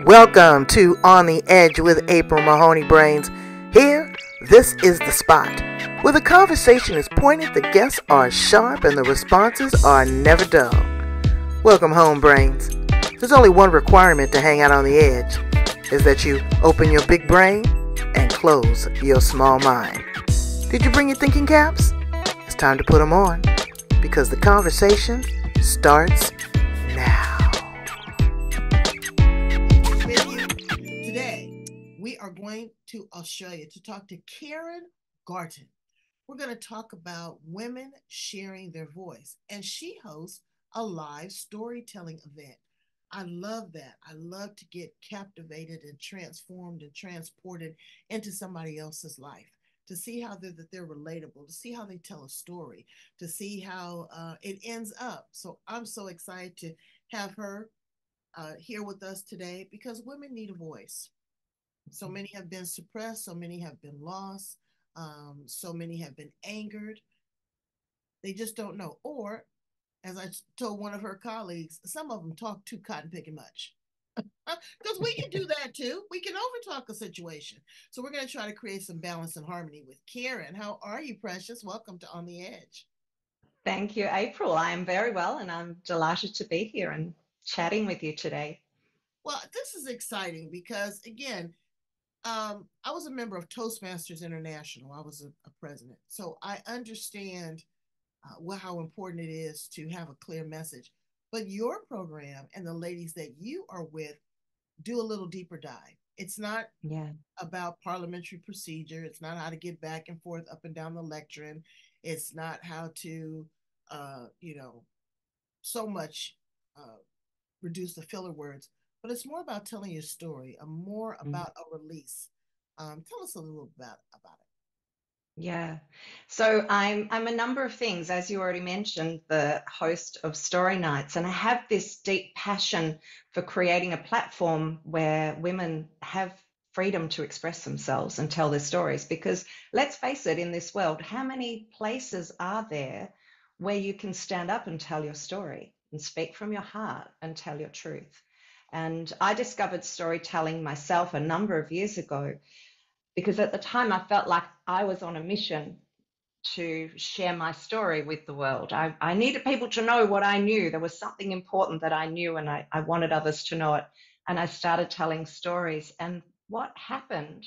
Welcome to On the Edge with April Mahoney Brains. Here, this is the spot where the conversation is pointed, the guests are sharp, and the responses are never dull. Welcome home, Brains. There's only one requirement to hang out on the edge, is that you open your big brain and close your small mind. Did you bring your thinking caps? It's time to put them on, because the conversation starts now. We are going to Australia to talk to Karen Garton. We're going to talk about women sharing their voice, and she hosts a live storytelling event. I love that. I love to get captivated and transformed and transported into somebody else's life, to see how they're relatable, to see how they tell a story, to see how it ends up. So I'm so excited to have her here with us today, because women need a voice. So many have been suppressed, so many have been lost, so many have been angered. They just don't know. Or, as I told one of her colleagues, some of them talk too cotton picking much. Because we can do that too. We can overtalk a situation. So we're going to try to create some balance and harmony with Karen. How are you, Precious? Welcome to On the Edge. Thank you, April. I am very well, and I'm delighted to be here and chatting with you today. Well, this is exciting because, again, I was a member of Toastmasters International. I was a president. So I understand how important it is to have a clear message. But your program and the ladies that you are with do a little deeper dive. It's not about parliamentary procedure. It's not how to get back and forth up and down the lectern. It's not how to, so much reduce the filler words, but it's more about telling your story, more about a release. Tell us a little about it. Yeah. So I'm a number of things, as you already mentioned, the host of Story Nights, and I have this deep passion for creating a platform where women have freedom to express themselves and tell their stories. Because let's face it, in this world, how many places are there where you can stand up and tell your story and speak from your heart and tell your truth? And I discovered storytelling myself a number of years ago, because at the time I felt like I was on a mission to share my story with the world. I needed people to know what I knew. There was something important that I knew, and I wanted others to know it. And I started telling stories. And what happened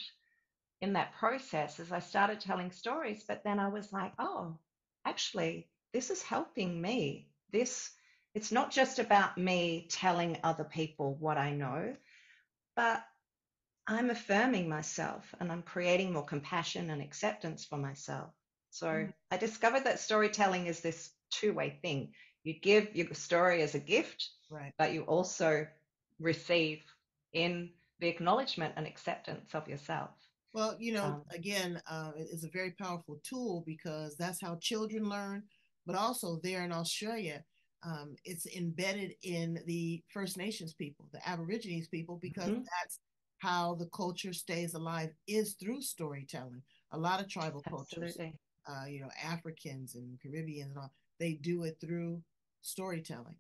in that process is I started telling stories, but then I was like, oh, actually, this is helping me. It's not just about me telling other people what I know, but I'm affirming myself and I'm creating more compassion and acceptance for myself. So I discovered that storytelling is this two-way thing. You give your story as a gift, right, but you also receive in the acknowledgement and acceptance of yourself. Well, again, it's a very powerful tool, because that's how children learn, but also there in Australia, it's embedded in the First Nations people, the Aborigines people, because that's how the culture stays alive, is through storytelling. A lot of tribal cultures, Africans and Caribbeans and all, they do it through storytelling.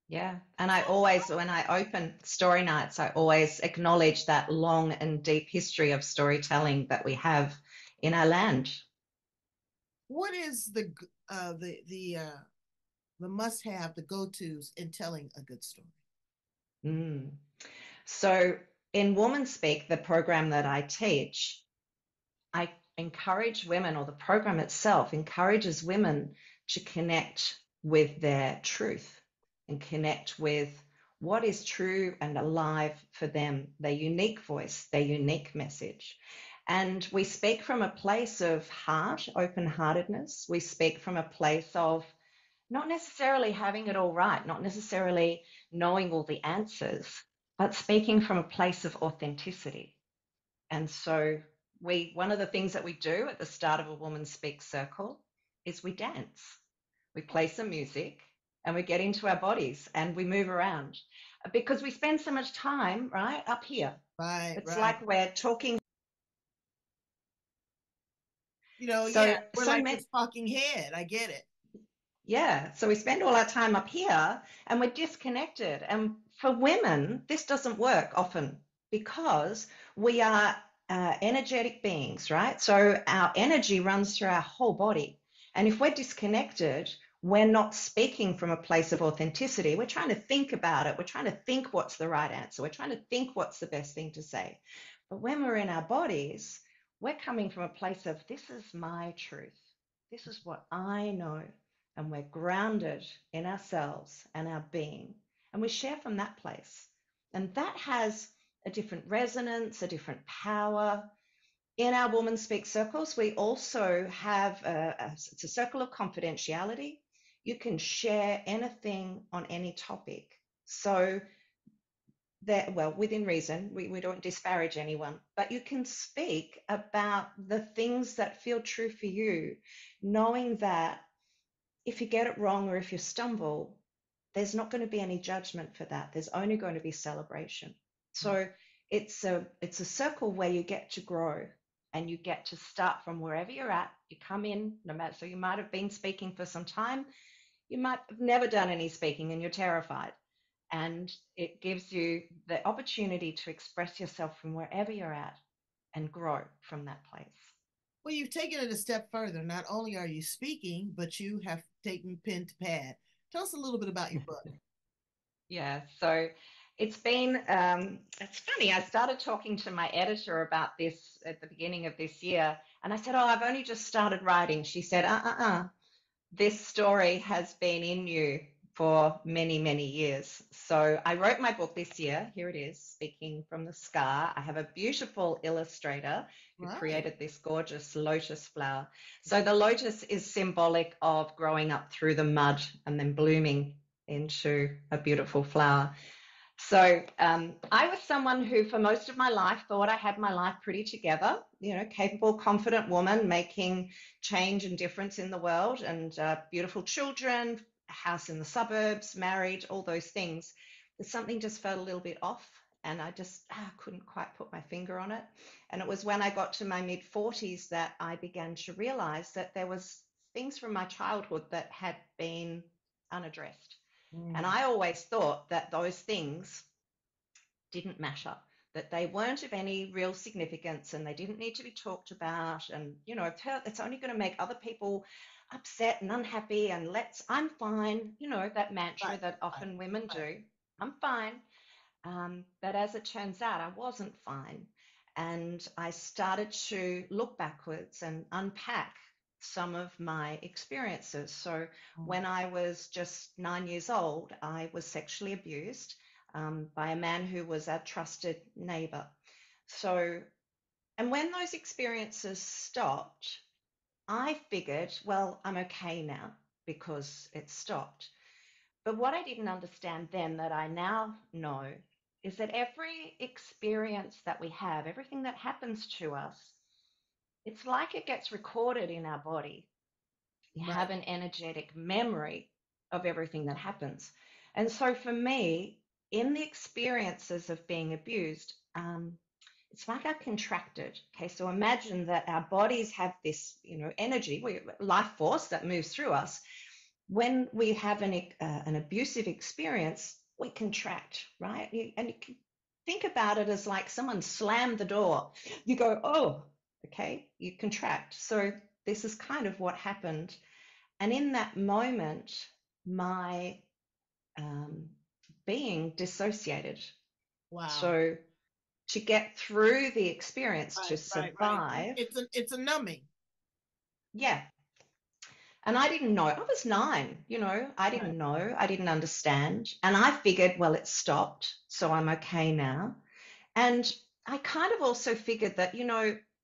Yeah. And I always, when I open story nights, I always acknowledge that long and deep history of storytelling that we have in our land. What is the must have, the go tos in telling a good story? Mm. So in Woman Speak, the program that I teach, I encourage women, or the program itself encourages women to connect with their truth and connect with what is true and alive for them, their unique voice, their unique message. And we speak from a place of heart, open-heartedness. We speak from a place of not necessarily having it all right, not necessarily knowing all the answers, but speaking from a place of authenticity. And so one of the things that we do at the start of a Woman Speak circle is we dance. We play some music and we get into our bodies and we move around, because we spend so much time right up here. Right, It's right. like we're talking. We're like this talking head. I get it. Yeah, so we spend all our time up here and we're disconnected. And for women, this doesn't work often because we are energetic beings, right? So our energy runs through our whole body. And if we're disconnected, we're not speaking from a place of authenticity. We're trying to think about it. We're trying to think what's the right answer. We're trying to think what's the best thing to say. But when we're in our bodies, we're coming from a place of this is my truth. This is what I know, and we're grounded in ourselves and our being, and we share from that place. And that has a different resonance, a different power. In our Woman Speak circles, we also have it's a circle of confidentiality. You can share anything on any topic. So that, well, within reason, we don't disparage anyone, but you can speak about the things that feel true for you, knowing that if you get it wrong or if you stumble, there's not going to be any judgment for that. There's only going to be celebration. So it's a circle where you get to grow and you get to start from wherever you're at. You come in, no matter, so you might have been speaking for some time, you might have never done any speaking and you're terrified. And it gives you the opportunity to express yourself from wherever you're at and grow from that place. Well, you've taken it a step further. Not only are you speaking, but you have taken pen to pad. Tell us a little bit about your book. Yeah, so it's funny. I started talking to my editor about this at the beginning of this year, and I said, "Oh, I've only just started writing." She said, this story has been in you for many, many years. So I wrote my book this year. Here it is, Speaking from the Scar. I have a beautiful illustrator who Right. created this gorgeous lotus flower. So the lotus is symbolic of growing up through the mud and then blooming into a beautiful flower. So I was someone who, for most of my life, thought I had my life pretty together. Capable, confident woman making change and difference in the world, and beautiful children, a house in the suburbs, married, all those things. But something just felt a little bit off, and I just couldn't quite put my finger on it. And it was when I got to my mid-40s that I began to realize that there was things from my childhood that had been unaddressed. And Mm. I always thought that those things didn't matter, that they weren't of any real significance and they didn't need to be talked about. And, it's only going to make other people upset and unhappy. And I'm fine, that mantra Right. that Right. often women Right. do. I'm fine. But as it turns out, I wasn't fine. And I started to look backwards and unpack some of my experiences. So Mm. when I was just 9 years old, I was sexually abused by a man who was a trusted neighbor. So, and when those experiences stopped, I figured, well, I'm okay now because it stopped. But what I didn't understand then that I now know is that every experience that we have, everything that happens to us, it's like it gets recorded in our body. You Right. have an energetic memory of everything that happens. And so for me, in the experiences of being abused, it's like I contracted. Okay, so imagine that our bodies have this, energy, life force that moves through us. When we have an abusive experience, we contract, right? And you can think about it as like someone slammed the door. You go, oh, okay, you contract. So this is kind of what happened. And in that moment, my um, being dissociated. Wow. So to get through the experience, to Right. Right. Right. survive, It's a numbing. yeah. And I didn't know. I was 9, I Right. didn't know. I didn't understand. And I figured, well, it stopped. So I'm okay now. And I kind of also figured that,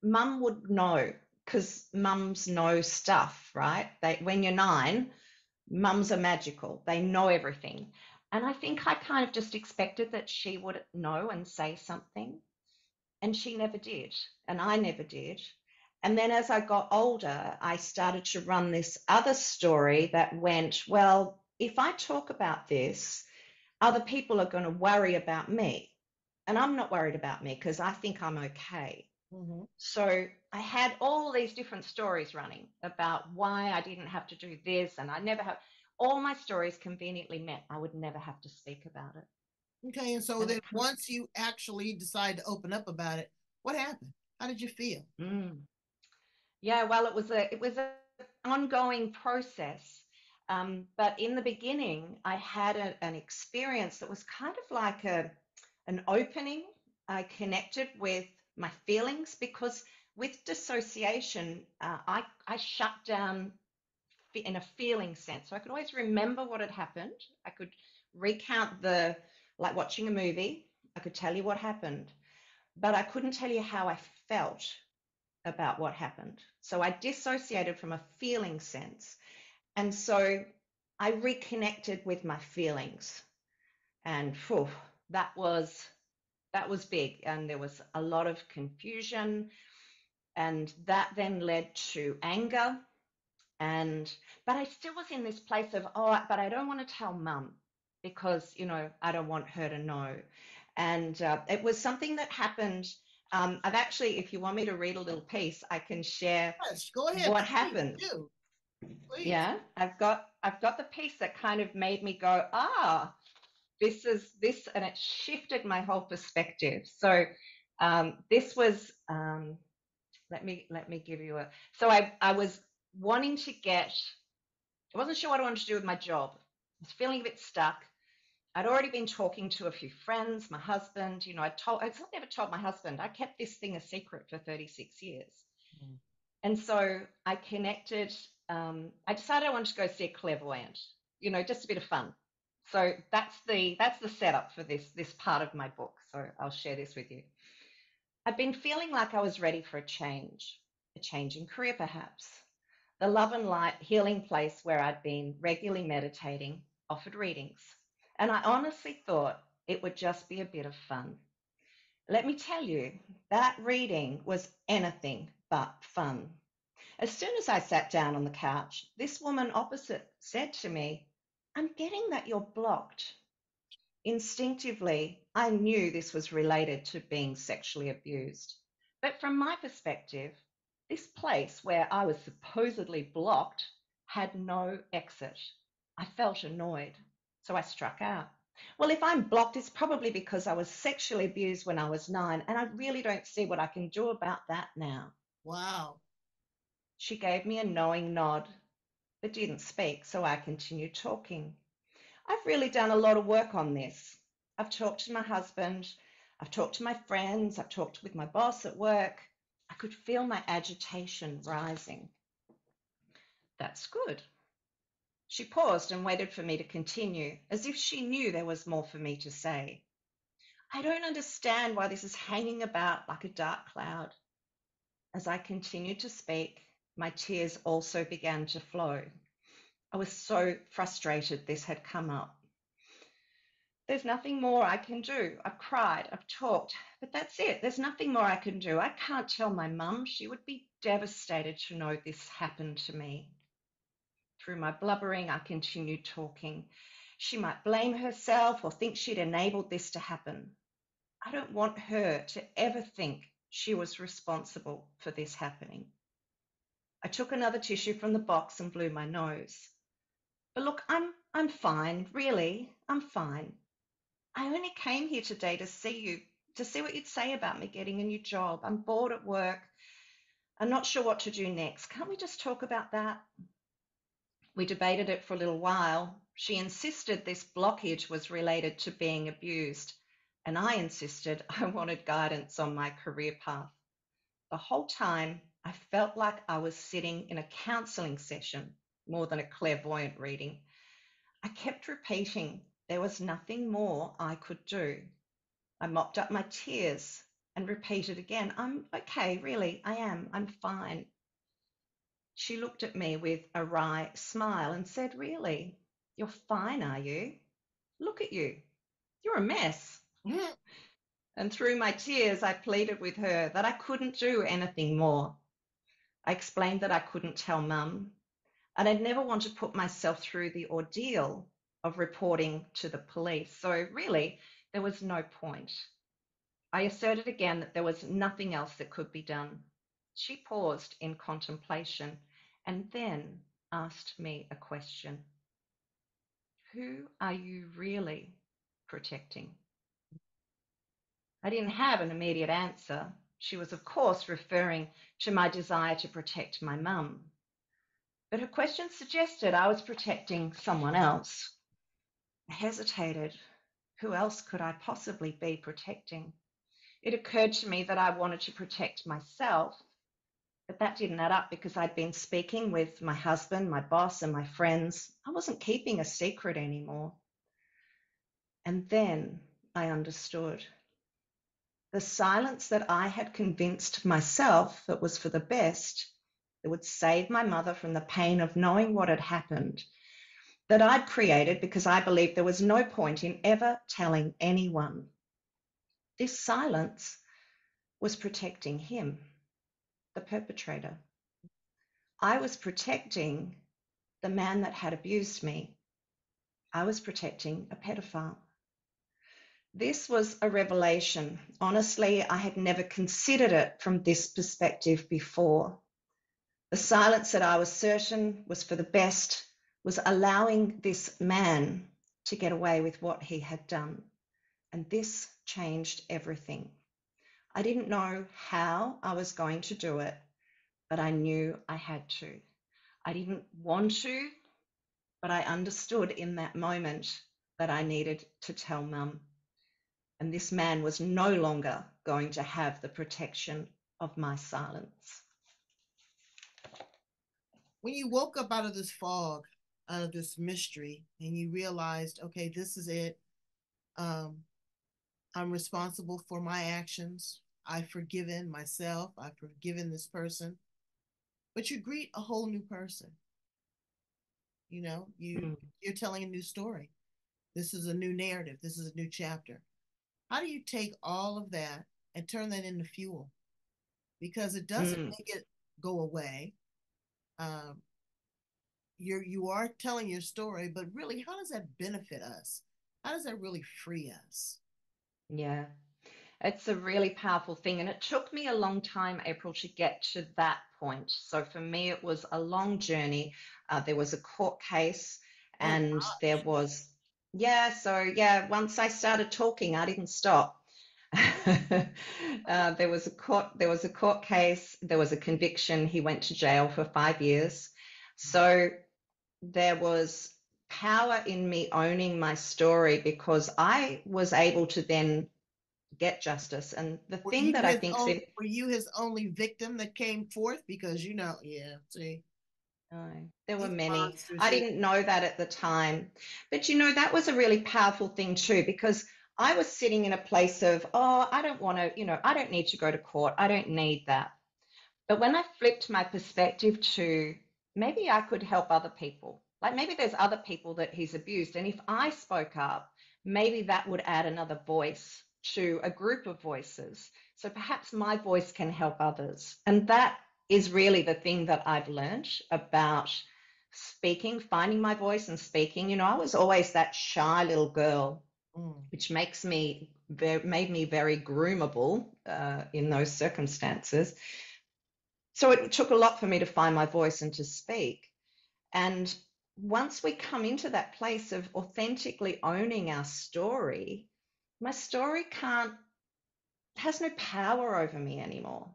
mum would know because mums know stuff, right? When you're 9, mums are magical. They know everything. And I think I kind of just expected that she would know and say something. And she never did. And I never did. And then as I got older, I started to run this other story that went, well, if I talk about this, other people are going to worry about me. And I'm not worried about me because I think I'm okay. Mm-hmm. So I had all these different stories running about why I didn't have to do this, and I never have. All my stories conveniently meant I would never have to speak about it. Okay, and so And then it, once you actually decide to open up about it, what happened? How did you feel? mm, yeah, well, it was a ongoing process. But in the beginning, I had an experience that was kind of like an opening. I connected with my feelings because with dissociation, I shut down in a feeling sense. So I could always remember what had happened. I could recount like watching a movie. I could tell you what happened, but I couldn't tell you how I felt about what happened. So I dissociated from a feeling sense. And so I reconnected with my feelings. And phew, that was that was big. And there was a lot of confusion. And that then led to anger. And but I still was in this place of, oh, but I don't want to tell mum because, I don't want her to know. And it was something that happened. I've actually, if you want me to read a little piece, I can share Yes, go ahead, what please happened. do. Please. Yeah, I've got the piece that kind of made me go, this is this, and it shifted my whole perspective. So this was let me give you a. So I was wanting to get. I wasn't sure what I wanted to do with my job. I was feeling a bit stuck. I'd already been talking to a few friends, my husband. I'd never told my husband. I kept this thing a secret for 36 years. Mm. And so I connected. I decided I wanted to go see a clairvoyant. Just a bit of fun. So that's the setup for this part of my book. So I'll share this with you. I've been feeling like I was ready for a change in career perhaps. The Love and Light healing place where I'd been regularly meditating offered readings, and I honestly thought it would just be a bit of fun. Let me tell you, that reading was anything but fun. As soon as I sat down on the couch, this woman opposite said to me, "I'm getting that you're blocked." Instinctively, I knew this was related to being sexually abused. But from my perspective, this place where I was supposedly blocked had no exit. I felt annoyed, so I struck out. Well, if I'm blocked, it's probably because I was sexually abused when I was 9, and I really don't see what I can do about that now. Wow. She gave me a knowing nod, but didn't speak, so I continued talking. I've really done a lot of work on this. I've talked to my husband, I've talked to my friends, I've talked with my boss at work. I could feel my agitation rising. That's good. She paused and waited for me to continue, as if she knew there was more for me to say. I don't understand why this is hanging about like a dark cloud. As I continued to speak, my tears also began to flow. I was so frustrated this had come up. There's nothing more I can do. I've cried, I've talked, but that's it. There's nothing more I can do. I can't tell my mum. She would be devastated to know this happened to me. Through my blubbering, I continued talking. She might blame herself or think she'd enabled this to happen. I don't want her to ever think she was responsible for this happening. I took another tissue from the box and blew my nose. But look, I'm fine, really. I'm fine. I only came here today to see you, to see what you'd say about me getting a new job. I'm bored at work. I'm not sure what to do next. Can't we just talk about that? We debated it for a little while. She insisted this blockage was related to being abused, and I insisted I wanted guidance on my career path. The whole time, I felt like I was sitting in a counseling session more than a clairvoyant reading. I kept repeating there was nothing more I could do. I mopped up my tears and repeated again, I'm okay, really, I am, I'm fine. She looked at me with a wry smile and said, really? You're fine, are you? Look at you. You're a mess. Mhm. And through my tears, I pleaded with her that I couldn't do anything more. I explained that I couldn't tell mum, and I'd never want to put myself through the ordeal of reporting to the police. So really, there was no point. I asserted again that there was nothing else that could be done. She paused in contemplation and then asked me a question. Who are you really protecting? I didn't have an immediate answer. She was, of course, referring to my desire to protect my mum. But her question suggested I was protecting someone else. I hesitated. Who else could I possibly be protecting? It occurred to me that I wanted to protect myself, but that didn't add up because I'd been speaking with my husband, my boss, and my friends. I wasn't keeping a secret anymore. And then I understood. The silence that I had convinced myself that was for the best, that would save my mother from the pain of knowing what had happened, that I'd created because I believed there was no point in ever telling anyone. This silence was protecting him, the perpetrator. I was protecting the man that had abused me. I was protecting a pedophile. This was a revelation. Honestly, I had never considered it from this perspective before. The silence that I was certain was for the best was allowing this man to get away with what he had done. And this changed everything. I didn't know how I was going to do it, but I knew I had to. I didn't want to, but I understood in that moment that I needed to tell Mum. And this man was no longer going to have the protection of my silence. When you woke up out of this fog, out of this mystery, and you realized, okay, this is it. Um, I'm responsible for my actions. I've forgiven myself. I've forgiven this person. But you greet a whole new person. You know, Mm, you're telling a new story. This is a new narrative. This is a new chapter. How do you take all of that and turn that into fuel? Because it doesn't mm. make it go away. Um, you are telling your story, but really, how does that benefit us? How does that really free us? Yeah, it's a really powerful thing. And it took me a long time, April, to get to that point. So for me, it was a long journey. There was a court case, Oh, and there was, yeah, so yeah, once I started talking, I didn't stop. There was a court case, there was a conviction. He went to jail for 5 years. So there was power in me owning my story because I was able to then get justice. And the thing that I think is, were you his only victim that came forth? Because yeah, see, there were these many. monsters I here. didn't know that at the time. But that was a really powerful thing too, because I was sitting in a place of, oh, I don't want to, I don't need to go to court. I don't need that. But when I flipped my perspective to maybe I could help other people, like maybe there's other people that he's abused. And if I spoke up, maybe that would add another voice to a group of voices. So perhaps my voice can help others. And that is really the thing that I've learned about speaking, finding my voice and speaking. I was always that shy little girl, Mm, which made me very groomable in those circumstances. So it took a lot for me to find my voice and to speak. And once we come into that place of authentically owning our story, my story has no power over me anymore.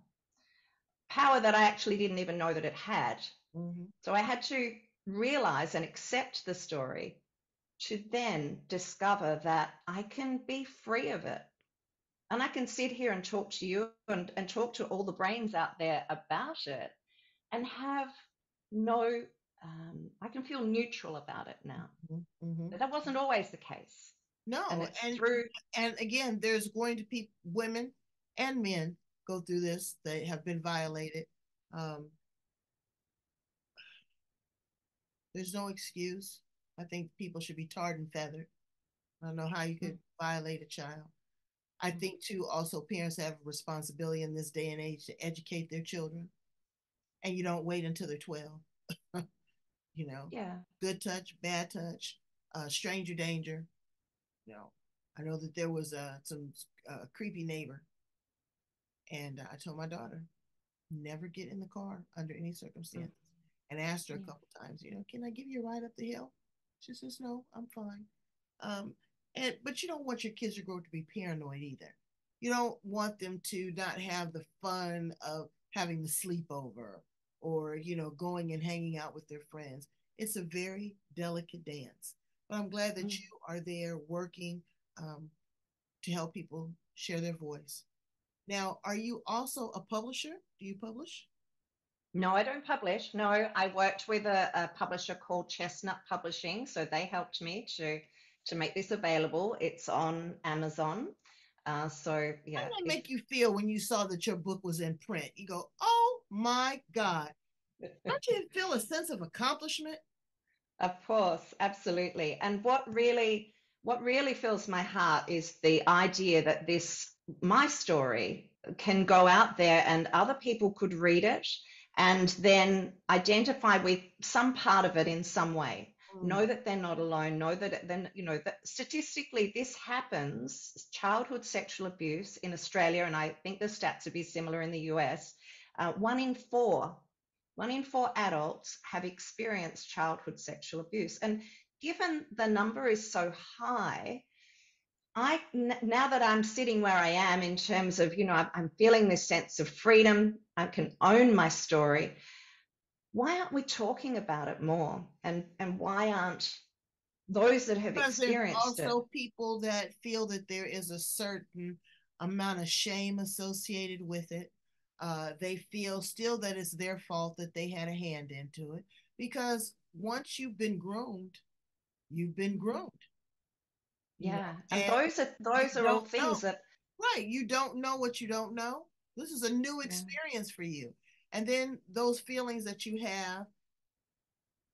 Power that I actually didn't even know that it had. mm-hmm. So I had to realize and accept the story to then discover that I can be free of it. And I can sit here and talk to you and talk to all the brains out there about it and have no, I can feel neutral about it now. Mm-hmm. But that wasn't always the case. And No, it's through, and again, there's going to be women and men go through this. They have been violated. Um, there's no excuse. I think people should be tarred and feathered. I don't know how you could violate a child. I think too, also parents have a responsibility in this day and age to educate their children, and you don't wait until they're 12. you know, yeah, Good touch, bad touch, stranger danger. You know, I know that there was some creepy neighbor And I told my daughter, never get in the car under any circumstances. And asked her a couple times, can I give you a ride up the hill? She says, no, I'm fine. Um, but you don't want your kids to grow up to be paranoid either. You don't want them to not have the fun of having the sleepover or going and hanging out with their friends. It's a very delicate dance. But I'm glad that you are there working um, to help people share their voice. Now, are you also a publisher? Do you publish? No, I don't publish. No, I worked with a publisher called Chestnut Publishing, so they helped me to make this available. It's on Amazon. So How yeah, did that make you feel when you saw that your book was in print? You go, oh my God. Don't you feel a sense of accomplishment? of course, absolutely. And what really fills my heart is the idea that my story can go out there and other people could read it and then identify with some part of it in some way. Mm. Know that they're not alone. Know that then, that statistically this happens, childhood sexual abuse in Australia, and I think the stats would be similar in the US. One in four 1 in 4 adults have experienced childhood sexual abuse. And given the number is so high, now that I'm sitting where I am in terms of, I'm feeling this sense of freedom, I can own my story. Why aren't we talking about it more? And why aren't those that have Because there's experienced it? also people that feel that there is a certain amount of shame associated with it. They feel still that it's their fault that they had a hand into it because once you've been groomed. Yeah. And And those you are all don't know. things that, Right. You don't know what you don't know. This is a new yeah. experience for you. And then those feelings that you have,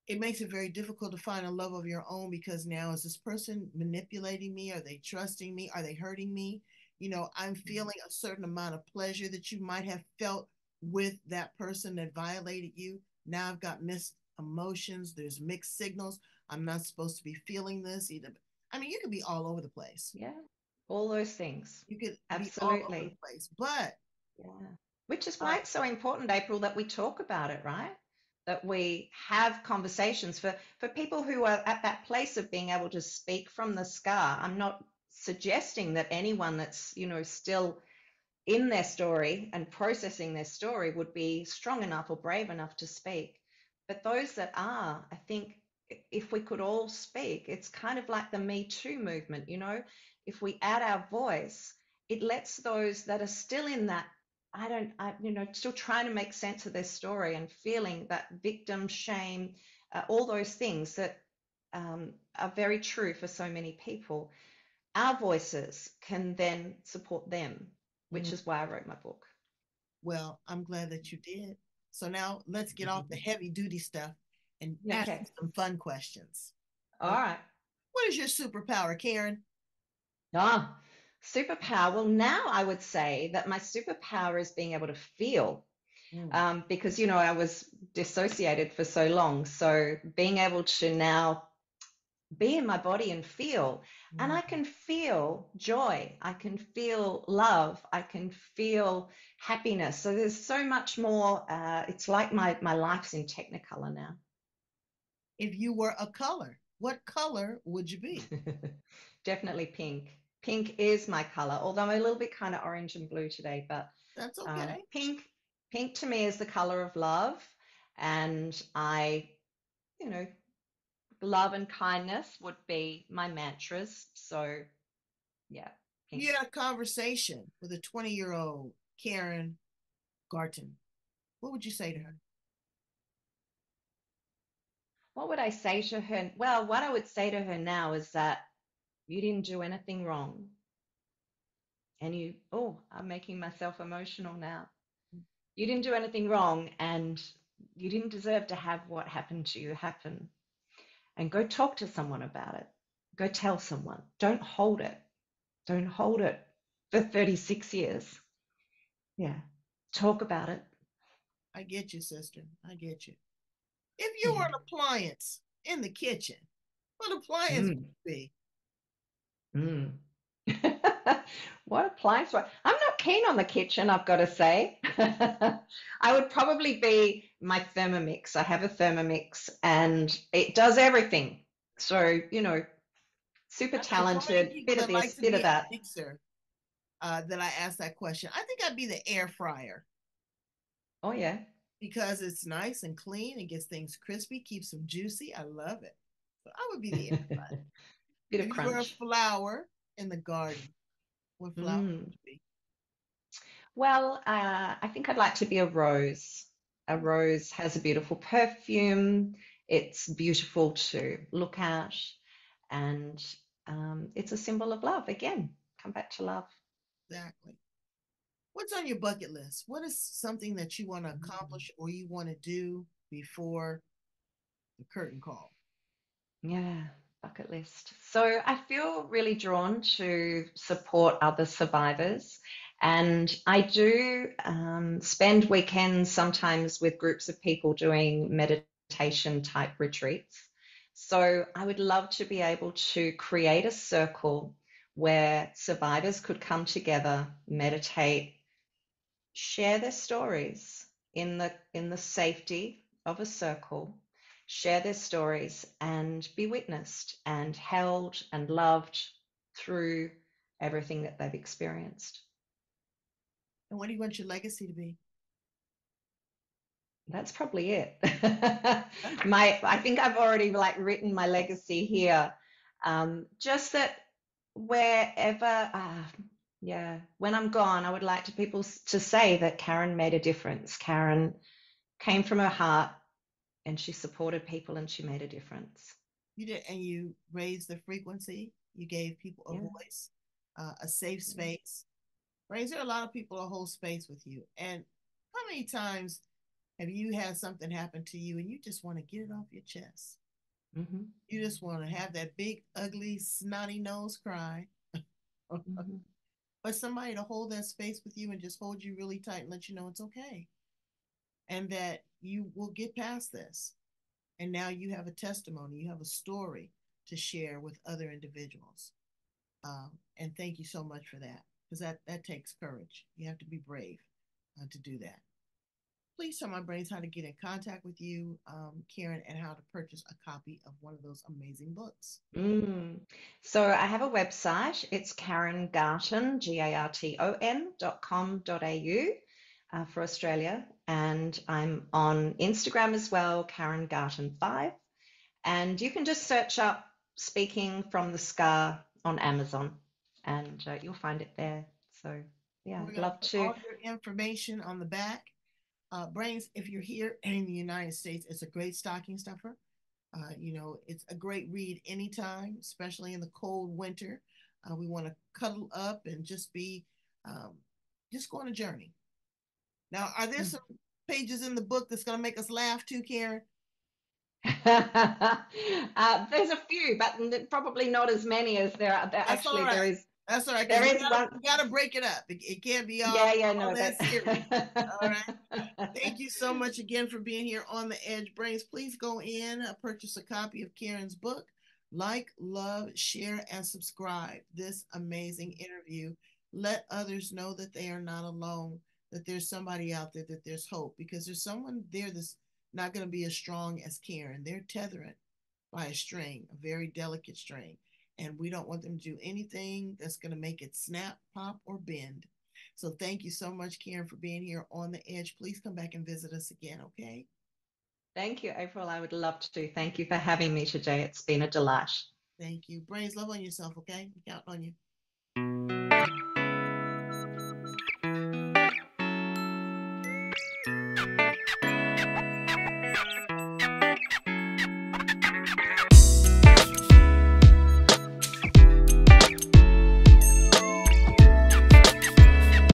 it makes it very difficult to find a love of your own because now is this person manipulating me? Are they trusting me? Are they hurting me? I'm feeling a certain amount of pleasure that you might have felt with that person that violated you. Now I've got mixed emotions. There's mixed signals. I'm not supposed to be feeling this either. I mean, you could be all over the place. Yeah. All those things. You could be all over the Absolutely. place. But Yeah. Which is uh, why it's so important, April, that we talk about it, right? That we have conversations for people who are at that place of being able to speak from the scar. I'm not suggesting that anyone that's, still in their story and processing their story would be strong enough or brave enough to speak. But those that are, I think if we could all speak, it's kind of like the Me Too movement, if we add our voice, it lets those that are still in that, still trying to make sense of their story and feeling that victim shame, all those things that are very true for so many people. Our voices can then support them, which mm, is why I wrote my book. well, I'm glad that you did. So now let's get off the heavy duty stuff and ask you Okay. some fun questions. All Okay. right. What is your superpower, Karen? Ah, superpower. Well, now I would say that my superpower is being able to feel, Mm. because, I was dissociated for so long. So being able to now be in my body and feel, and I Mm. can feel joy, I can feel love, I can feel happiness. So there's so much more. It's like my life's in Technicolor now. If you were a color, what color would you be? Definitely pink. Pink is my color, although I'm a little bit kind of orange and blue today, but That's okay. pink to me is the color of love. And you know, love and kindness would be my mantras. So yeah, pink. You had a conversation with a 20-year-old Karen Garton. What would you say to her? What would I say to her? Well, what I would say to her now is that you didn't do anything wrong. And I'm making myself emotional now. You didn't do anything wrong and you didn't deserve to have what happened to you happen. And go talk to someone about it. Go tell someone. Don't hold it. Don't hold it for 36 years. Yeah. Talk about it. I get you, sister. I get you. If you were Yeah. an appliance in the kitchen, what appliance would Mm. you be? Mm. What appliance? I'm not keen on the kitchen, I've got to say. I would probably be my Thermomix. I have a Thermomix and it does everything. So, super I know so many talented, people bit of that like this, to bit of be a that. mixer that I asked that question. I think I'd be the air fryer Oh, yeah. because it's nice and clean. It gets things crispy, keeps them juicy. I love it. So I would be the air fryer. Bit of If you were a crunch. flower in the garden, what flower would Mm. you be? Well, I think I'd like to be a rose. A rose has a beautiful perfume. It's beautiful to look at, and it's a symbol of love. Again, come back to love. Exactly. What's on your bucket list? What is something that you want to Mm. accomplish or you want to do before the curtain call? Yeah, bucket list. So I feel really drawn to support other survivors. And I do spend weekends sometimes with groups of people doing meditation type retreats. So I would love to be able to create a circle where survivors could come together, meditate, share their stories in the safety of a circle, share their stories and be witnessed and held and loved through everything that they've experienced. And what do you want your legacy to be? That's probably it. Huh? I think I've already like written my legacy here. Just that wherever, yeah, when I'm gone, I would like to people to say that Karen made a difference. Karen came from her heart and she supported people and she made a difference. You did, and you raised the frequency. You gave people a Yeah. voice, a safe Yeah. space. Right? There are a lot of people that hold space with you. And how many times have you had something happen to you and you just want to get it off your chest? Mm-hmm. You just want to have that big, ugly, snotty nose cry, Mm-hmm. but somebody to hold that space with you and just hold you really tight and let you know it's okay and that you will get past this. And now you have a testimony, you have a story to share with other individuals. And thank you so much for that because that takes courage. You have to be brave to do that. Please tell my brains how to get in contact with you, Karen, and how to purchase a copy of one of those amazing books. Mm. So I have a website. It's Karen Garton, garton.com.au for Australia. And I'm on Instagram as well, Karen Garton 5. And you can just search up Speaking from the Scar on Amazon and you'll find it there. So, yeah, We're I'd going to love put to. all your information on the back. Brains, if you're here in the United States, it's a great stocking stuffer. It's a great read anytime, especially in the cold winter. We want to cuddle up and um, just go on a journey. Now, are there some pages in the book that's going to make us laugh too, Karen? There's a few, but probably not as many as there are. That's all There right. is That's all right because there we is gotta one. we gotta break it up. It can't be Yeah, yeah, all no, that serious. All right. that. Thank you so much again for being here on the Edge Brains. Please go in, purchase a copy of Karen's book. Like, love, share, and subscribe this amazing interview. Let others know that they are not alone, that there's somebody out there, that there's hope, because there's someone there that's not going to be as strong as Karen. They're tethering by a string, a very delicate string. And we don't want them to do anything that's going to make it snap, pop, or bend. So thank you so much, Karen, for being here on the edge. Please come back and visit us again, okay? Thank you, April. I would love to. Thank you for having me today. It's been a delight. Thank you. Brains, love on yourself, okay? We count on you.